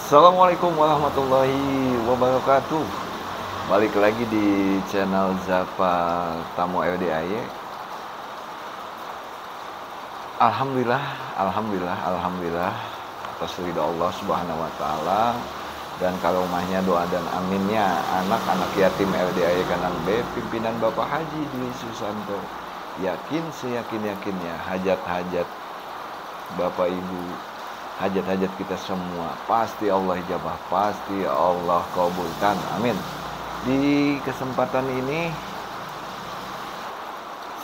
Assalamualaikum warahmatullahi wabarakatuh. Balik lagi di channel Zapa Tamu RDAY. Alhamdulillah atas ridha Allah Subhanahu wa taala dan karomahnya, doa dan aminnya anak-anak yatim RDAY Kandang B pimpinan Bapak Haji Dwi Susanto. Yakin seyakin-yakinnya hajat-hajat Bapak Ibu, hajat-hajat kita semua pasti Allah ijabah, pasti Allah kabulkan, amin. Di kesempatan ini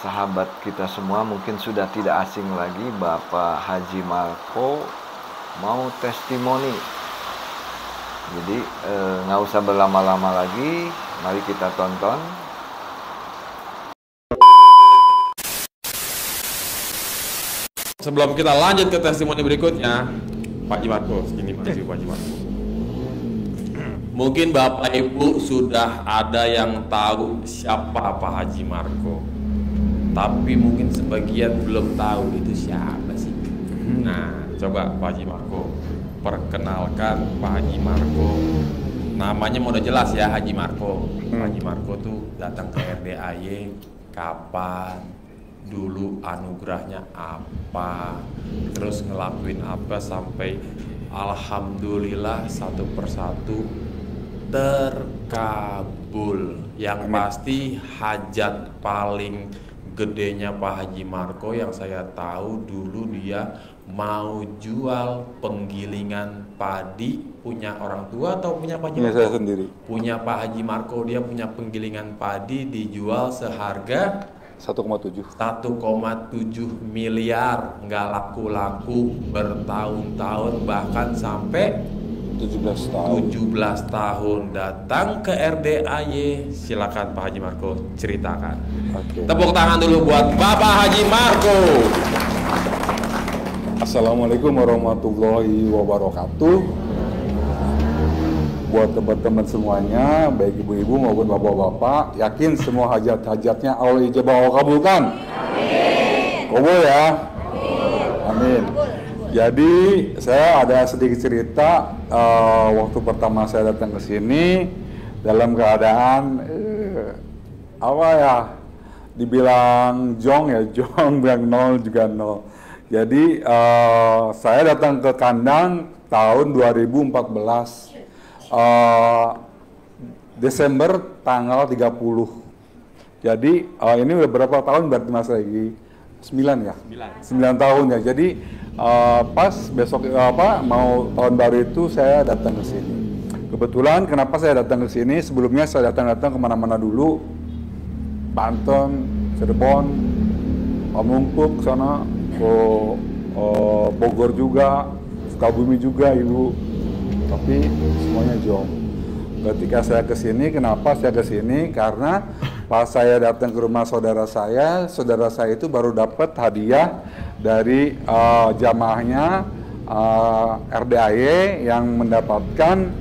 sahabat kita semua mungkin sudah tidak asing lagi, Bapak Haji Marco mau testimoni. Jadi nggak usah berlama-lama lagi, mari kita tonton. Sebelum kita lanjut ke testimoni berikutnya, Pak Haji Marco, ini masih Pak Haji Marco. Mungkin Bapak Ibu sudah ada yang tahu siapa Pak Haji Marco, tapi mungkin sebagian belum tahu itu siapa sih. Nah, coba Pak Haji Marco perkenalkan Pak Haji Marco. Namanya udah jelas ya, Haji Marco. Pak Haji Marco tuh datang ke RDAY kapan? Dulu anugerahnya apa, terus ngelakuin apa sampai alhamdulillah satu persatu terkabul. Yang pasti hajat paling gedenya Pak Haji Marco yang saya tahu dulu dia mau jual penggilingan padi punya orang tua atau punya Pak Haji Marco? Saya sendiri. Punya Pak Haji Marco, dia punya penggilingan padi dijual seharga 1,7 miliar, nggak laku-laku bertahun-tahun, bahkan sampai 17 tahun datang ke RDAY. Silakan Pak Haji Marco ceritakan. Oke. Tepuk tangan dulu buat Bapak Haji Marco. Assalamualaikum warahmatullahi wabarakatuh. Buat teman-teman semuanya, baik ibu-ibu maupun bapak-bapak, yakin semua hajat-hajatnya Allah ijabah, Allah kabulkan. Amin. Kabul ya. Amin. Jadi saya ada sedikit cerita waktu pertama saya datang ke sini dalam keadaan apa ya, dibilang bilang nol juga nol. Jadi saya datang ke kandang tahun 2014. Desember tanggal 30. Jadi ini udah berapa tahun berarti Mas lagi? 9 ya? 9 tahun ya. Jadi pas besok mau tahun baru itu saya datang ke sini. Kebetulan kenapa saya datang ke sini? Sebelumnya saya datang kemana-mana dulu. Banten, Cirebon, Pamungkup sana, ke Bogor juga, Sukabumi juga Ibu. Tapi semuanya jong. Ketika saya ke sini, kenapa saya ke sini? Karena pas saya datang ke rumah saudara saya itu baru dapat hadiah dari jamaahnya RDAY yang mendapatkan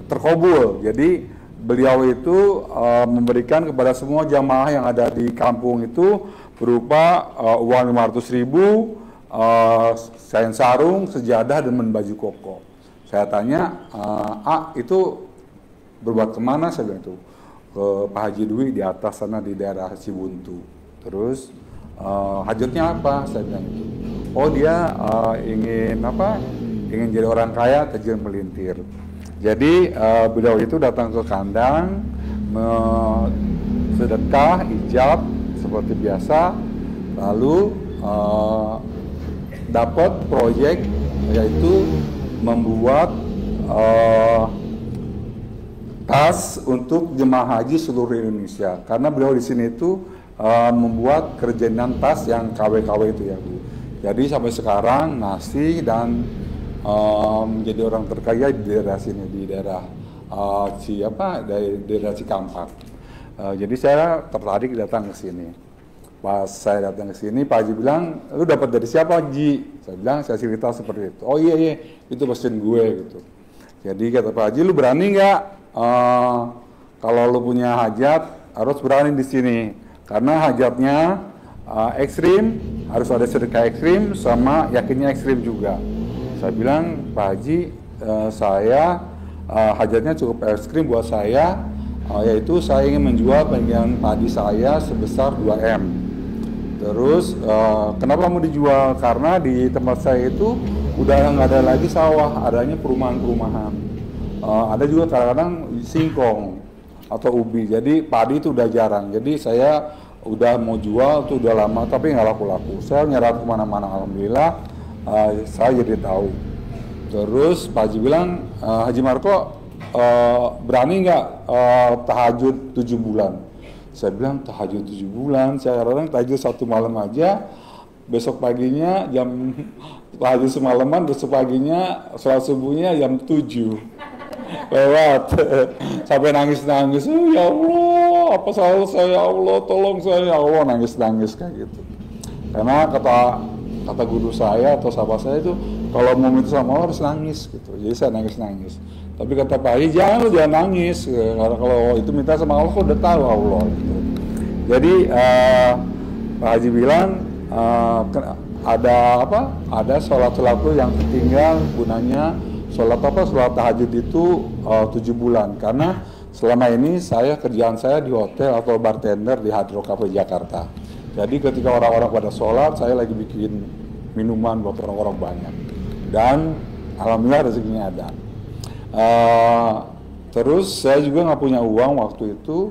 terkabul. Jadi beliau itu memberikan kepada semua jamaah yang ada di kampung itu berupa uang 500.000, kain sarung, sejadah, dan baju koko. Saya tanya, itu berbuat kemana? Saya bilang itu ke Pak Haji Dwi di atas sana di daerah Cibuntu. Terus hajatnya apa? Saya bilang itu. Oh dia ingin jadi orang kaya, tajir melintir. Jadi beliau itu datang ke kandang, sedekah, ijab seperti biasa, lalu dapat proyek yaitu membuat tas untuk jemaah haji seluruh Indonesia, karena beliau di sini itu membuat kerajinan tas yang KW-KW itu ya Bu. Jadi sampai sekarang masih dan menjadi orang terkaya di daerah sini, di daerah daerah Cikampek. Jadi saya tertarik datang ke sini. Pas saya datang ke sini, Pak Haji bilang, lu dapat dari siapa Haji? Saya bilang, saya cerita seperti itu. Oh iya, itu pasien gue gitu. Jadi kata Pak Haji, lu berani nggak? Kalau lu punya hajat, harus berani di sini. Karena hajatnya ekstrim, harus ada sedekah ekstrim, sama yakinnya ekstrim juga. Saya bilang, Pak Haji, saya hajatnya cukup ekstrim buat saya, yaitu saya ingin menjual bagian padi saya sebesar 2M. Terus kenapa mau dijual? Karena di tempat saya itu udah nggak ada lagi sawah, adanya perumahan-perumahan. Ada juga kadang-kadang singkong atau ubi, jadi padi itu udah jarang. Jadi saya udah mau jual tuh udah lama, tapi nggak laku-laku. Saya nyerah kemana-mana, alhamdulillah saya jadi tahu. Terus Pak Haji bilang, Haji Marco berani nggak tahajud 7 bulan? Saya bilang tahajud 7 bulan, saya kadang tahajud 1 malam aja, besok paginya jam tahajud semalaman, besok paginya sholat subuhnya jam 7 lewat sampai nangis-nangis, oh, ya Allah, apa salah saya, ya Allah, tolong saya, ya Allah, nangis-nangis kayak gitu. Karena kata guru saya atau sahabat saya itu, kalau mau minta sama Allah harus nangis gitu. Jadi saya nangis-nangis. Tapi kata Pak Haji, jangan nangis, karena kalau itu minta sama Allah, kok udah tahu Allah gitu. Jadi Pak Haji bilang ada apa? Ada sholat yang tertinggal, gunanya sholat tahajud itu 7 bulan. Karena selama ini kerjaan saya di hotel atau bartender di Hard Rock Cafe Jakarta. Jadi ketika orang-orang pada sholat, saya lagi bikin minuman buat orang-orang banyak. Dan alhamdulillah rezekinya ada. Terus saya juga nggak punya uang waktu itu.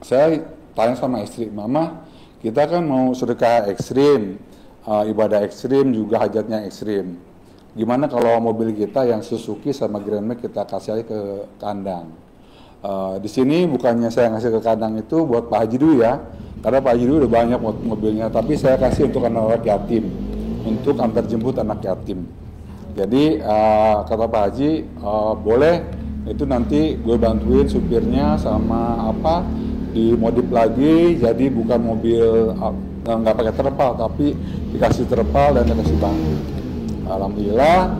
Saya tanya sama istri, Mama, kita kan mau sedekah ekstrim, ibadah ekstrim juga hajatnya ekstrim. Gimana kalau mobil kita yang Suzuki sama Grand Max kita kasih aja ke kandang? Di sini bukannya saya ngasih ke kandang itu buat Pak Haji dulu ya, karena Pak Haji dulu udah banyak mobilnya, tapi saya kasih untuk anak yatim, untuk antar jemput anak yatim. Jadi kata Pak Haji, boleh itu nanti gue bantuin supirnya sama apa dimodif lagi, jadi bukan mobil nggak pakai terpal, tapi dikasih terpal dan dikasih bangku. Alhamdulillah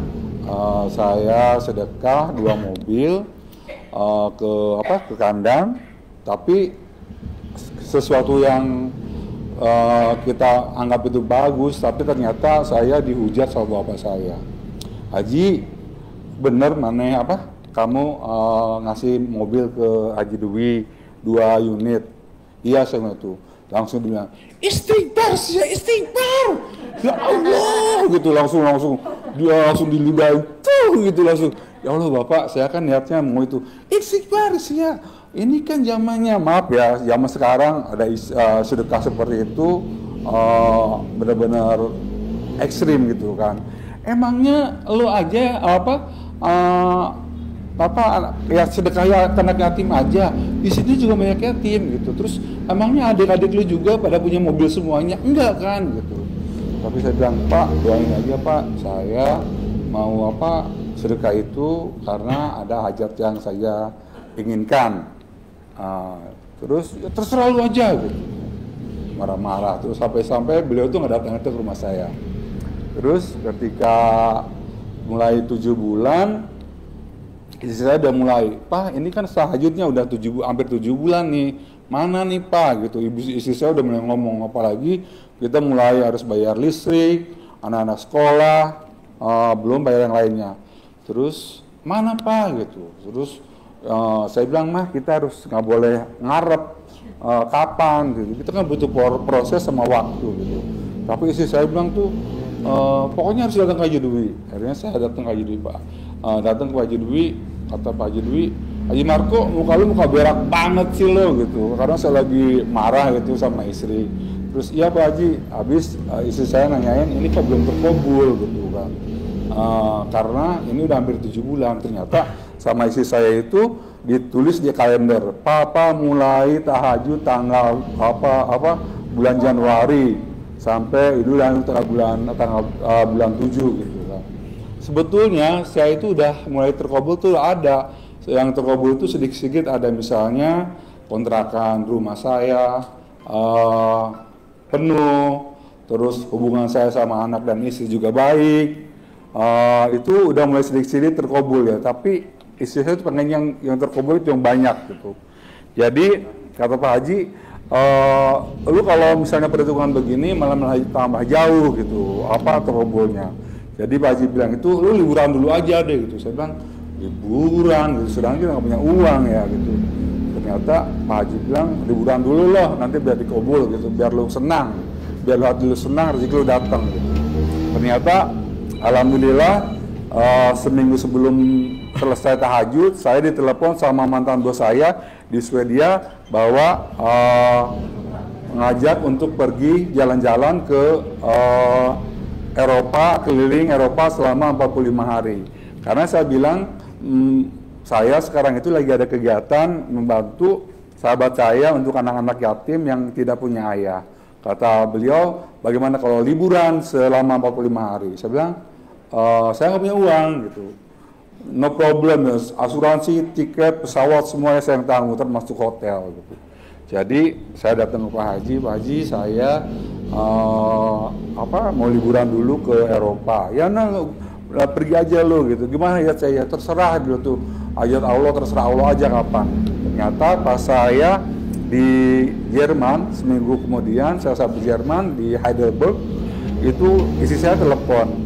saya sedekah 2 mobil ke kandang, tapi sesuatu yang kita anggap itu bagus, tapi ternyata saya dihujat sama bapak saya. Haji, bener mana kamu ngasih mobil ke Haji Dwi 2 unit? Iya, saya itu. Langsung dia bilang, istighfar sih, istighfar, ya Allah, gitu langsung dia langsung dilibahin tuh gitu langsung. Ya Allah Bapak, saya kan niatnya mau itu istighfar sih ya. Ini kan zamannya, maaf ya, zaman sekarang ada sedekah seperti itu benar-benar ekstrim gitu kan. Emangnya lo aja ya sedekah ya anak yatim aja, di sini juga banyak yatim gitu. Terus emangnya adik-adik lu juga pada punya mobil semuanya? Enggak kan gitu. Tapi saya bilang, Pak, doain aja Pak, saya mau sedekah itu karena ada hajat yang saya inginkan. Terus ya terserah lu aja gitu, marah-marah. Terus sampai beliau tuh nggak datang ke rumah saya. Terus ketika mulai 7 bulan, istri saya udah mulai, Pak, ini kan tahajudnya udah hampir 7 bulan nih, mana nih Pak gitu. Istri saya udah mulai ngomong, apalagi kita mulai harus bayar listrik, anak-anak sekolah, belum bayar yang lainnya. Terus mana Pak gitu. Terus saya bilang, mah kita harus nggak boleh ngarep kapan gitu. Kita kan butuh proses sama waktu gitu. Tapi istri saya bilang tuh, pokoknya harus datang ke Haji Dwi. Akhirnya saya datang ke Haji Dwi, Pak. Datang ke Haji Dwi, kata Pak Haji Dwi, Haji Marco, muka lu muka berak banget sih lo gitu. Karena saya lagi marah gitu sama istri. Terus iya Pak Haji, habis istri saya nanyain, ini kok belum terkabul gitu kan. Karena ini udah hampir 7 bulan. Ternyata sama istri saya itu ditulis di kalender, Papa mulai tahajud tanggal bulan Januari sampai Idul Adha bulan 7 gitu kan. Sebetulnya saya itu udah mulai terkabul tuh ada. Yang terkabul itu sedikit-sedikit ada, misalnya kontrakan rumah saya penuh, terus hubungan saya sama anak dan istri juga baik. Itu udah mulai sedikit-sedikit terkabul ya, tapi istri saya itu pengen yang terkabul itu yang banyak gitu. Jadi kata Pak Haji, lu kalau misalnya perhitungan begini malah tambah jauh gitu, apa terobolnya. Jadi Pak Haji bilang itu lu liburan dulu aja deh gitu. Saya bilang liburan gitu, sedangkan kita nggak punya uang ya gitu. Ternyata Pak Haji bilang liburan dulu loh, nanti biar dikabul gitu, biar lu senang, biar lu hati lu senang, rezeki lu datang gitu. Ternyata alhamdulillah seminggu sebelum selesai tahajud, saya ditelepon sama mantan bos saya di Swedia bahwa ngajak untuk pergi jalan-jalan ke Eropa, keliling Eropa selama 45 hari. Karena saya bilang, saya sekarang itu lagi ada kegiatan membantu sahabat saya untuk anak-anak yatim yang tidak punya ayah. Kata beliau, bagaimana kalau liburan selama 45 hari? Saya bilang, saya nggak punya uang gitu. No problem, asuransi, tiket, pesawat semuanya saya yang tanggung, termasuk hotel gitu. Jadi saya datang ke Pak Haji, saya mau liburan dulu ke Eropa. Ya pergi aja lo gitu. Gimana ya saya? Terserah gitu tuh. Ayat Allah terserah Allah aja kapan. Ternyata pas saya di Jerman seminggu kemudian saya sampai Jerman di Heidelberg, itu istri saya telepon.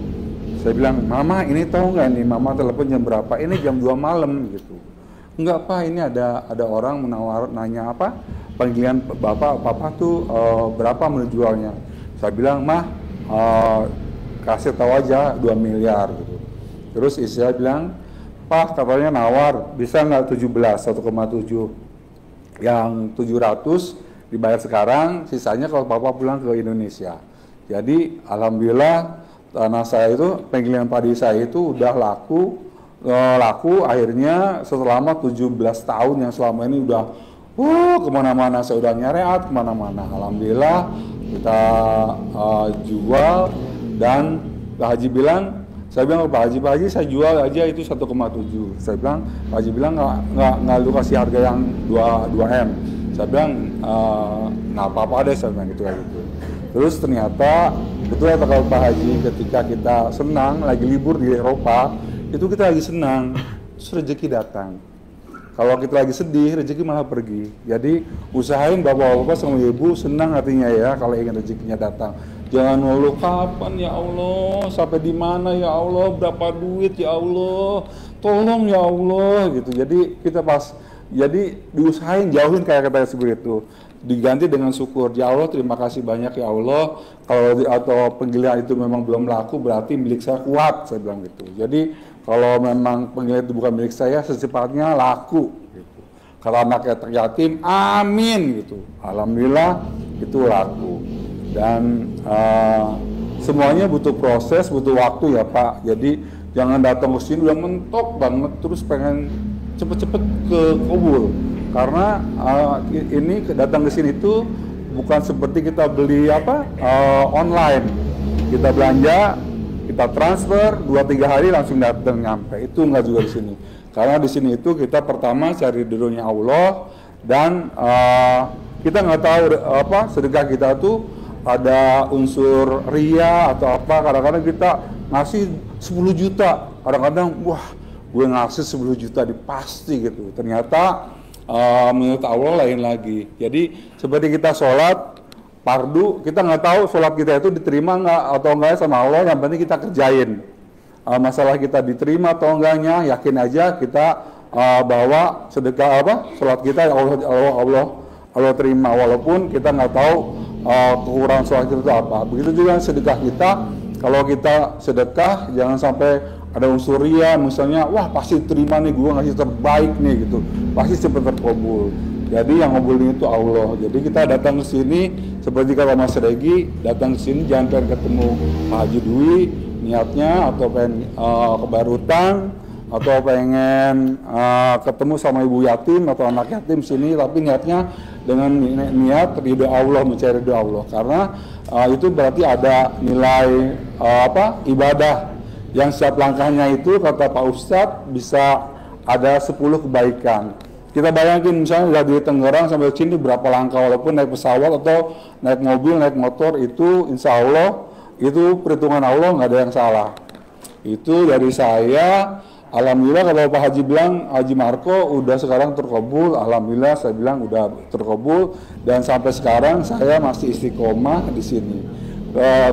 Saya bilang, Mama ini tahu nggak nih, Mama telepon jam berapa? Ini jam 2 malam gitu. Enggak Pak, ini ada orang nanya apa? Panggilan Bapak tuh berapa menjualnya? Saya bilang, Mah kasih tahu aja 2 miliar gitu. Terus istri saya bilang, Pak katanya nawar, bisa nggak 1,7? Yang 700 dibayar sekarang, sisanya kalau Papa pulang ke Indonesia. Jadi alhamdulillah tanah saya itu, penggilingan padi saya itu udah laku akhirnya selama 17 tahun yang selama ini udah kemana-mana, saya udah nyereat kemana-mana. Alhamdulillah kita jual, dan Pak Haji bilang, saya bilang Pak Haji saya jual aja itu 1,7. Saya bilang, Pak Haji bilang nggak lu kasih harga yang 2M. Saya bilang nggak apa-apa deh, saya bilang gitu. Terus ternyata betul ya kalau Pak Haji, ketika kita senang lagi libur di Eropa, itu kita lagi senang, terus rezeki datang. Kalau kita lagi sedih, rezeki malah pergi. Jadi usahain bapak-bapak sama ibu senang hatinya ya kalau ingin rezekinya datang. Jangan ngeluh, kapan ya Allah, sampai di mana ya Allah, berapa duit ya Allah, tolong ya Allah gitu. Jadi kita jadi diusahain jauhin kayak kata seperti itu. Diganti dengan syukur, ya Allah terima kasih banyak ya Allah, kalau atau penggiliran itu memang belum laku berarti milik saya kuat, saya bilang gitu. Jadi kalau memang penggiliran itu bukan milik saya, secepatnya laku gitu. Kalau anaknya yatim, amin gitu. Alhamdulillah itu laku. Dan semuanya butuh proses, butuh waktu ya Pak. Jadi jangan datang ke sini udah mentok banget terus pengen cepet-cepet ke kabul. Karena ini datang ke sini itu bukan seperti kita beli online. Kita belanja, kita transfer 2-3 hari langsung datang nyampe. Itu enggak juga di sini. Karena di sini itu kita pertama cari ridhonya Allah, dan kita nggak tahu sedekah kita tuh ada unsur ria atau apa. Kadang-kadang kita ngasih 10 juta, kadang-kadang wah gue ngasih 10 juta pasti gitu. Ternyata menurut Allah lain lagi. Jadi seperti kita sholat fardu, kita nggak tahu sholat kita itu diterima nggak atau enggak sama Allah. Yang penting kita kerjain. Masalah kita diterima atau enggaknya, yakin aja kita bawa sedekah sholat kita Allah terima, walaupun kita nggak tahu kekurangan sholat itu apa. Begitu juga sedekah kita. Kalau kita sedekah jangan sampai ada unsur ria, misalnya wah pasti terima nih, gue ngasih terbaik nih gitu, pasti cepat terkabul. Jadi yang ngabulin itu Allah. Jadi kita datang ke sini seperti kata Mas Regi, datang ke sini jangan pengen ketemu Pak Haji Dwi niatnya, atau pengen kebayar utang, atau pengen ketemu sama ibu yatim atau anak yatim sini, tapi niatnya dengan niat ridho Allah, mencari ridho Allah. Karena itu berarti ada nilai ibadah yang setiap langkahnya itu kata Pak Ustadz bisa ada 10 kebaikan. Kita bayangin misalnya dari Tangerang sampai sini berapa langkah, walaupun naik pesawat atau naik mobil, naik motor, itu insya Allah itu perhitungan Allah nggak ada yang salah. Itu dari saya, Alhamdulillah kalau Pak Haji bilang Haji Marco udah sekarang terkabul, alhamdulillah saya bilang udah terkabul dan sampai sekarang saya masih istiqomah di sini.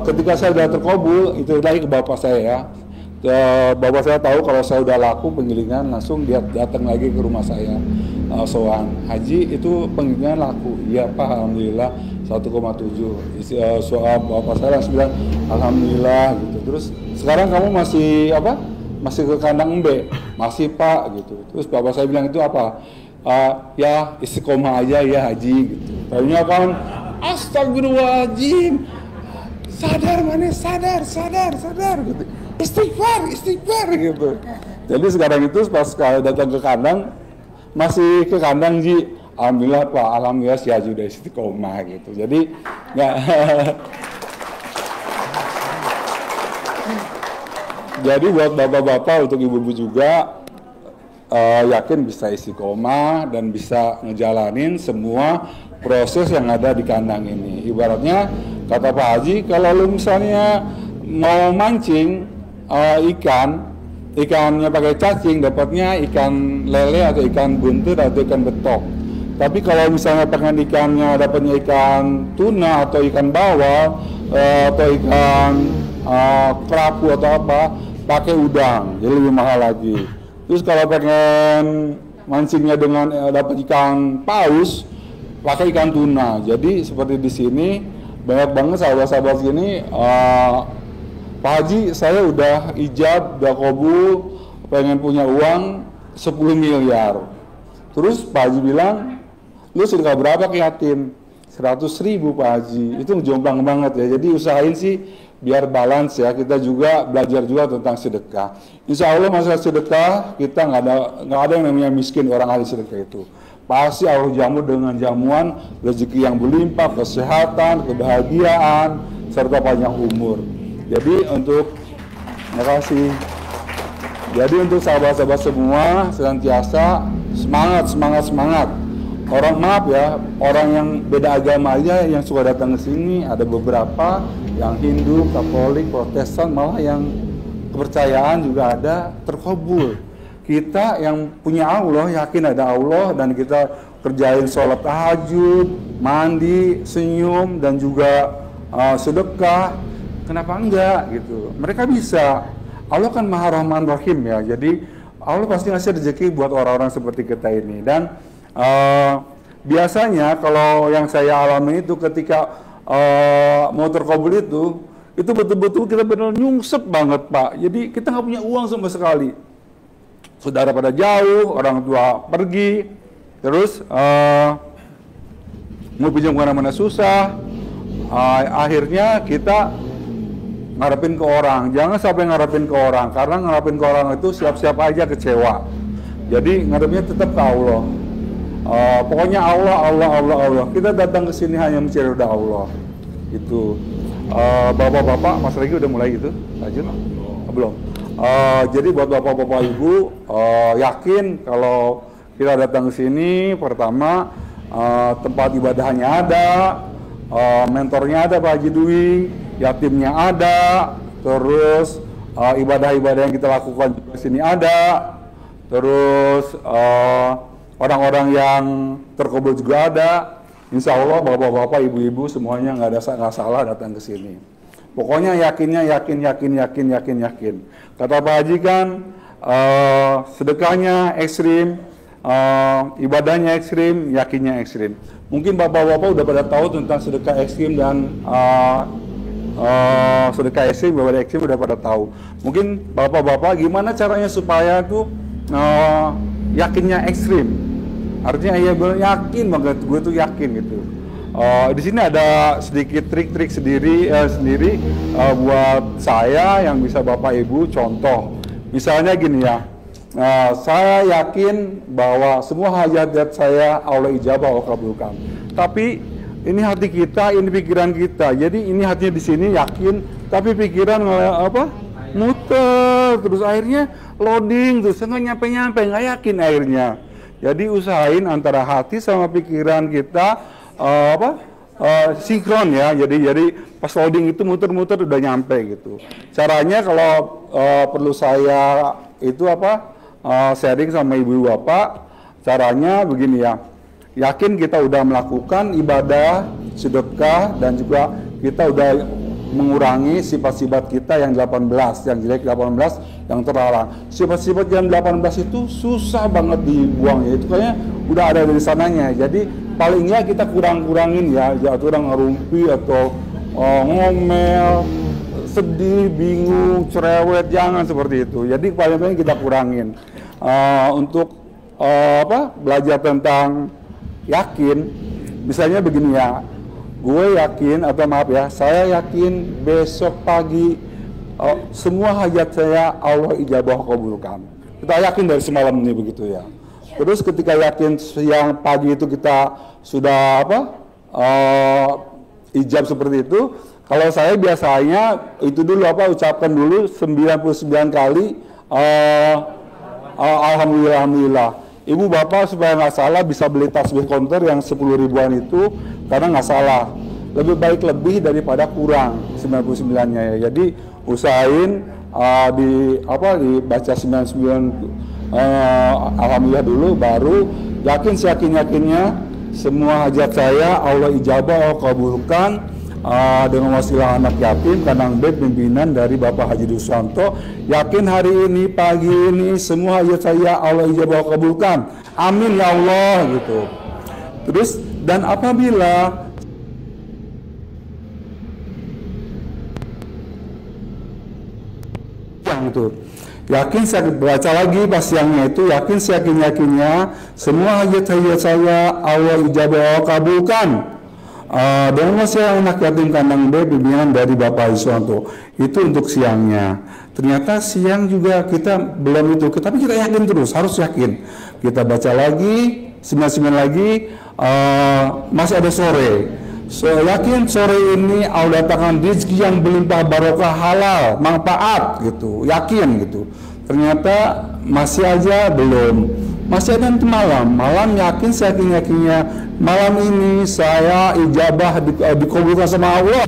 Ketika saya udah terkabul itu lagi ke bapak saya ya. Bapak saya tahu kalau saya udah laku penggilingan langsung dia datang lagi ke rumah saya. Soan Haji itu penggilingan laku, iya Pak alhamdulillah 1,7. Soal bapak saya langsung bilang alhamdulillah gitu. Terus sekarang kamu masih apa? Masih ke kandang B, masih Pak gitu. Terus bapak saya bilang itu apa? Ya istiqomah aja ya Haji gitu. Tadinya kan astagfirullahaladzim, sadar mana sadar gitu. Istighfar gitu. Jadi sekarang itu pas datang ke kandang masih ke kandang Ji. Alhamdulillah Pak, alhamdulillah si Haji udah istiqomah gitu. Jadi nggak jadi buat bapak-bapak untuk ibu-ibu juga yakin bisa istiqomah dan bisa ngejalanin semua proses yang ada di kandang ini. Ibaratnya kata Pak Haji, kalau lu misalnya mau mancing ikannya pakai cacing, dapatnya ikan lele atau ikan buntut atau ikan betok. Tapi kalau misalnya pengen ikannya dapatnya ikan tuna atau ikan bawal atau ikan kerapu atau apa, pakai udang, jadi lebih mahal lagi. Terus kalau pengen mancingnya dengan dapat ikan paus, pakai ikan tuna. Jadi seperti di sini banyak banget sahabat-sahabat sini. Pak Haji, saya udah ijab, udah kabul, pengen punya uang 10 miliar. Terus Pak Haji bilang, lu sedekah berapa ke yatim? 100.000 Pak Haji. Itu jomplang banget ya. Jadi usahain sih biar balance ya, kita juga belajar juga tentang sedekah. Insya Allah masalah sedekah kita nggak ada yang namanya miskin orang ahli sedekah itu. Pasti Allah jamu dengan jamuan rezeki yang berlimpah, kesehatan, kebahagiaan, serta panjang umur. Jadi terima kasih. Jadi untuk sahabat-sahabat semua senantiasa semangat. Orang maaf ya, orang yang beda agama aja yang suka datang ke sini ada beberapa yang Hindu, Katolik, Protestan, malah yang kepercayaan juga ada terkabul. Kita yang punya Allah, yakin ada Allah dan kita kerjain sholat tahajud, mandi, senyum dan juga sedekah, kenapa enggak gitu? Mereka bisa. Allah kan Maha Rahman Rahim ya. Jadi Allah pasti ngasih rezeki buat orang-orang seperti kita ini. Dan biasanya kalau yang saya alami itu ketika mau terkabul itu betul-betul kita benar nyungsep banget Pak. Jadi kita nggak punya uang sama sekali. Saudara pada jauh, orang tua pergi, terus mau pinjam kemana-mana susah. Akhirnya kita ngarepin ke orang. Jangan sampai ngarepin ke orang, karena ngarepin ke orang itu siap-siap aja kecewa. Jadi ngarepnya tetap ke Allah. Pokoknya Allah. Kita datang ke sini hanya mencari ridha Allah. Itu bapak-bapak, Mas Regi udah mulai gitu? Lanjut? Belum. Jadi buat bapak-bapak ibu yakin kalau kita datang ke sini, pertama tempat ibadahnya ada, mentornya ada Pak Haji Dwi, yatimnya ada, terus ibadah-ibadah yang kita lakukan di sini ada, terus orang-orang yang terkabul juga ada. Insya Allah bapak-bapak, ibu-ibu semuanya nggak salah datang ke sini. Pokoknya yakin. Kata Pak Haji kan sedekahnya ekstrim, ibadahnya ekstrim, yakinnya ekstrim. Mungkin bapak-bapak udah pada tahu tentang sedekah ekstrim dan sedekah ekstrim, ibadah ekstrim udah pada tahu. Mungkin bapak-bapak gimana caranya supaya tuh yakinnya ekstrim? Artinya ya gue yakin banget, gue tuh yakin gitu. Di sini ada sedikit trik-trik sendiri buat saya yang bisa bapak ibu contoh. Misalnya gini ya, saya yakin bahwa semua hajat saya Allah ijabah, Allah kabulkan. Tapi ini hati kita, ini pikiran kita. Jadi ini hatinya di sini yakin, tapi pikiran muter terus akhirnya loading terus nggak nyampe nggak yakin akhirnya. Jadi usahain antara hati sama pikiran kita sinkron ya. Jadi pas loading itu muter-muter udah nyampe gitu. Caranya kalau perlu saya itu sharing sama ibu bapak. Caranya begini ya, yakin kita udah melakukan ibadah, sedekah, dan juga kita udah mengurangi sifat-sifat kita yang 18, yang jelek 18, yang terlarang. Sifat-sifat yang 18 itu susah banget dibuang ya, itu kayaknya udah ada dari sananya. Jadi palingnya kita kurang-kurangin ya, kurang ngerumpi atau ngomel, sedih, bingung, cerewet, jangan seperti itu. Jadi paling-paling kita kurangin. Untuk belajar tentang yakin, misalnya begini ya, gue yakin atau maaf ya, saya yakin besok pagi semua hajat saya Allah ijabah kabulkan. Kita yakin dari semalam ini begitu ya. Terus ketika yakin siang pagi itu kita sudah ijab seperti itu. Kalau saya biasanya itu dulu ucapkan dulu 99 kali alhamdulillah, alhamdulillah. Ibu bapak supaya nggak salah bisa beli tasbih konter yang 10 ribuan itu karena nggak salah. Lebih baik lebih daripada kurang 99-nya ya. Jadi usahain dibaca 99 alhamdulillah dulu, baru yakin seyakin-yakinnya semua hajat saya Allah ijabah, Allah kabulkan. Dengan wasilah anak yatim Kandang B pimpinan dari Bapak Haji Dusanto, yakin hari ini pagi ini semua hajat saya Allah ijabah kabulkan, amin ya Allah gitu. Terus dan apabila yang itu yakin saya baca lagi pas siangnya itu, yakin seyakin-yakinnya semua hajat saya Allah ijabah kabulkan. Dan masih anak yatim Kandang B pimpinan dari Bapak Iswanto, itu untuk siangnya. Ternyata siang juga kita belum itu, tapi kita yakin terus, harus yakin. Kita baca lagi 99 lagi, masih ada sore. So, yakin sore ini Allah datangkan rezeki yang berlimpah barokah halal, manfaat gitu, yakin gitu. Ternyata masih aja belum. Masih ada nanti malam yakin seyakin-yakinnya malam ini saya ijabah dikabulkan sama Allah.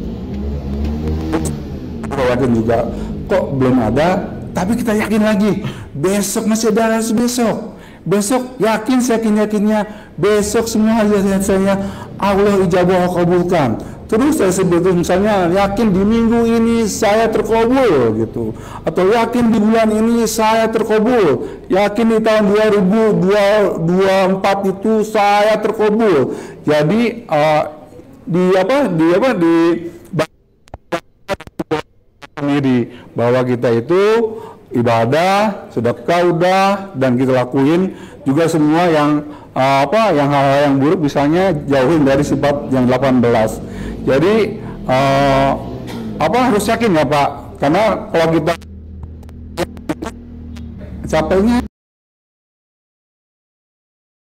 Yakin juga kok belum ada, tapi kita yakin lagi besok masih ada, besok yakin seyakin-yakinnya besok semua hajat saya Allah ijabah kabulkan. Terus saya sebut misalnya yakin di minggu ini saya terkabul gitu, atau yakin di bulan ini saya terkabul, yakin di tahun 2024 itu saya terkabul. Jadi diri bahwa kita itu ibadah, sedekah udah, dan kita lakuin juga semua yang yang hal-hal yang buruk misalnya jauhin dari sifat yang 18. Jadi harus yakin ya Pak, karena kalau kita capeknya